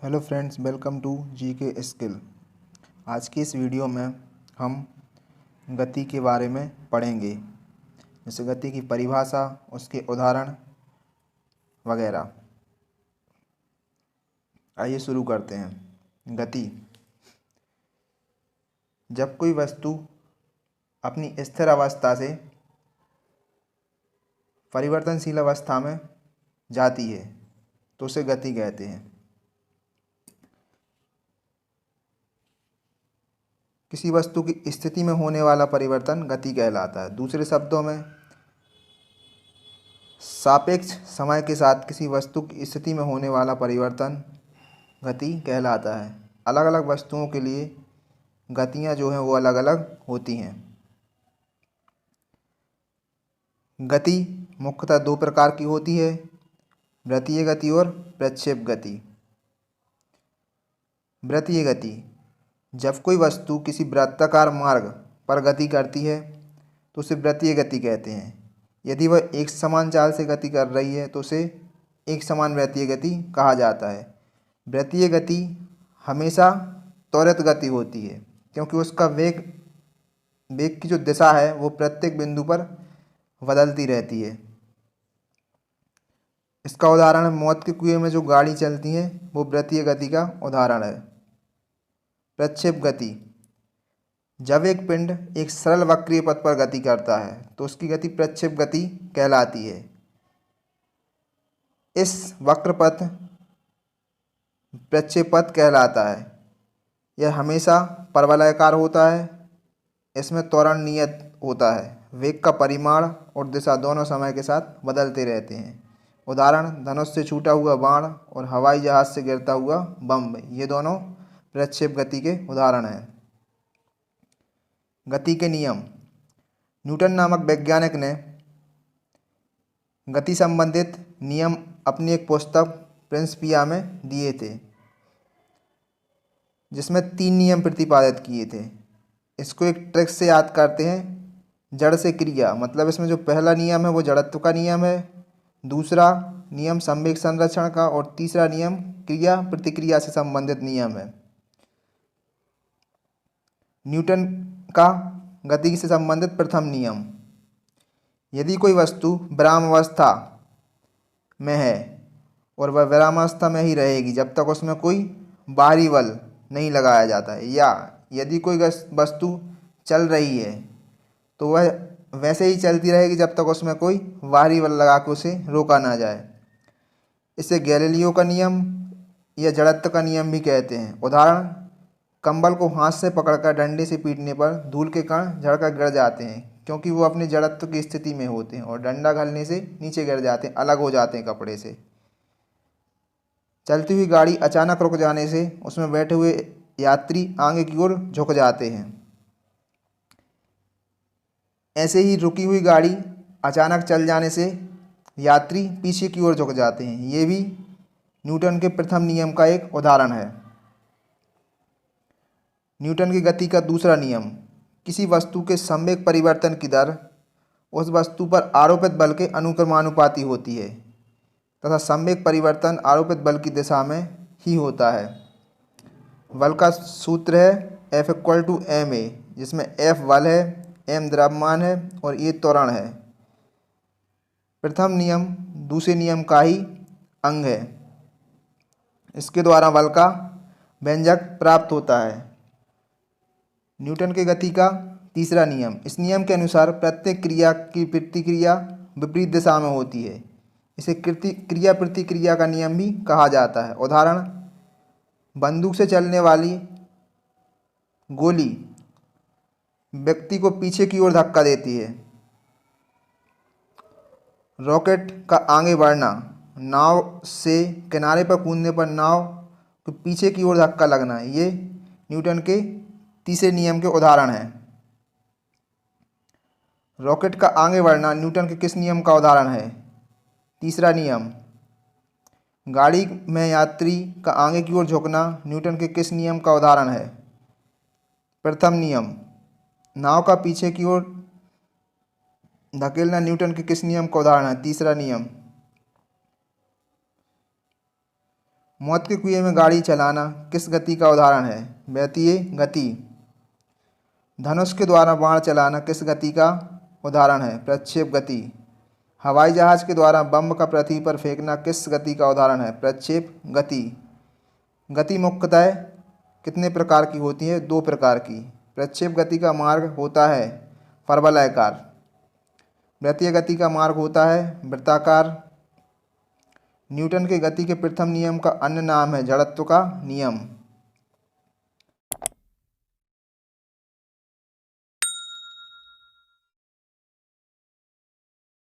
Hello friends, welcome to GK skill. आज की इस वीडियो में हम गति के बारे में पढ़ेंगे, जैसे गति की परिभाषा, उसके उदाहरण वगैरह। आइए शुरू करते हैं। गति, जब कोई वस्तु अपनी स्थिर अवस्था से परिवर्तनशील अवस्था में जाती है तो उसे गति कहते हैं। किसी वस्तु की स्थिति में होने वाला परिवर्तन गति कहलाता है। दूसरे शब्दों में, सापेक्ष समय के साथ किसी वस्तु की स्थिति में होने वाला परिवर्तन गति कहलाता है। अलग अलग वस्तुओं के लिए गतियाँ जो हैं वो अलग अलग होती हैं। गति मुख्यतः दो प्रकार की होती है, वृत्तीय गति और प्रक्षेप गति। वृत्तीय गति, जब कोई वस्तु किसी वृत्ताकार मार्ग पर गति करती है तो उसे वृत्तीय गति कहते हैं। यदि वह एक समान चाल से गति कर रही है तो उसे एक समान वृत्तीय गति कहा जाता है। वृत्तीय गति हमेशा त्वरित गति होती है, क्योंकि उसका वेग की जो दिशा है वो प्रत्येक बिंदु पर बदलती रहती है। इसका उदाहरण है, मौत के कुएं में जो गाड़ी चलती है वो वृत्तीय गति का उदाहरण है। प्रक्षेप गति, जब एक पिंड एक सरल वक्रीय पथ पर गति करता है तो उसकी गति प्रक्षेप गति कहलाती है। इस वक्र पथ प्रक्षेप पथ कहलाता है। यह हमेशा परवलयाकार होता है। इसमें त्वरण नियत होता है। वेग का परिमाण और दिशा दोनों समय के साथ बदलते रहते हैं। उदाहरण, धनुष से छूटा हुआ बाण और हवाई जहाज से गिरता हुआ बम, ये दोनों प्रक्षेप गति के उदाहरण हैं। गति के नियम, न्यूटन नामक वैज्ञानिक ने गति संबंधित नियम अपनी एक पुस्तक प्रिंसिपिया में दिए थे, जिसमें 3 नियम प्रतिपादित किए थे। इसको एक ट्रिक से याद करते हैं। जड़ से क्रिया, मतलब इसमें जो पहला नियम है वो जड़त्व का नियम है, दूसरा नियम संवेग संरक्षण का, और तीसरा नियम क्रिया प्रतिक्रिया से संबंधित नियम है। न्यूटन का गति से संबंधित प्रथम नियम, यदि कोई वस्तु विरामावस्था में है और वह विरामावस्था में ही रहेगी जब तक उसमें कोई बाहरी बल नहीं लगाया जाता है, या यदि कोई वस्तु चल रही है तो वह वैसे ही चलती रहेगी जब तक उसमें कोई बाहरी बल लगा के उसे रोका ना जाए। इसे गैलीलियो का नियम या जड़त्व का नियम भी कहते हैं। उदाहरण, कंबल को हाथ से पकड़कर डंडे से पीटने पर धूल के कण झड़कर गिर जाते हैं, क्योंकि वो अपने जड़त्व की स्थिति में होते हैं, और डंडा घलने से नीचे गिर जाते हैं, अलग हो जाते हैं कपड़े से। चलती हुई गाड़ी अचानक रुक जाने से उसमें बैठे हुए यात्री आगे की ओर झुक जाते हैं। ऐसे ही रुकी हुई गाड़ी अचानक चल जाने से यात्री पीछे की ओर झुक जाते हैं। ये भी न्यूटन के प्रथम नियम का एक उदाहरण है। न्यूटन की गति का दूसरा नियम, किसी वस्तु के संवेग परिवर्तन की दर उस वस्तु पर आरोपित बल के अनुक्रमानुपाती होती है, तथा संवेग परिवर्तन आरोपित बल की दिशा में ही होता है। बल का सूत्र है F=ma, जिसमें F बल है, m द्रव्यमान है और ये त्वरण है। प्रथम नियम दूसरे नियम का ही अंग है। इसके द्वारा बल का व्यंजक प्राप्त होता है। न्यूटन के गति का तीसरा नियम, इस नियम के अनुसार प्रत्येक क्रिया की प्रतिक्रिया विपरीत दिशा में होती है। इसे क्रिया प्रतिक्रिया का नियम भी कहा जाता है। उदाहरण, बंदूक से चलने वाली गोली व्यक्ति को पीछे की ओर धक्का देती है। रॉकेट का आगे बढ़ना, नाव से किनारे पर कूदने पर नाव को पीछे की ओर धक्का लगना, ये न्यूटन के तीसरे नियम के उदाहरण हैं। रॉकेट का आगे बढ़ना न्यूटन के किस नियम का उदाहरण है? तीसरा नियम। गाड़ी में यात्री का आगे की ओर झुकना न्यूटन के किस नियम का उदाहरण है? प्रथम नियम। नाव का पीछे की ओर धकेलना न्यूटन के किस नियम का उदाहरण है? तीसरा नियम। मौत के कुएं में गाड़ी चलाना किस गति का उदाहरण है? वैतीय गति। धनुष के द्वारा बाण चलाना किस गति का उदाहरण है? प्रक्षेप गति। हवाई जहाज के द्वारा बम का पृथ्वी पर फेंकना किस गति का उदाहरण है? प्रक्षेप गति। गति मुख्यतः कितने प्रकार की होती है? 2 प्रकार की। प्रक्षेप गति का मार्ग होता है परवलयाकार, वृत्तीय गति का मार्ग होता है वृत्ताकार। न्यूटन के गति के प्रथम नियम का अन्य नाम है जड़त्व का नियम।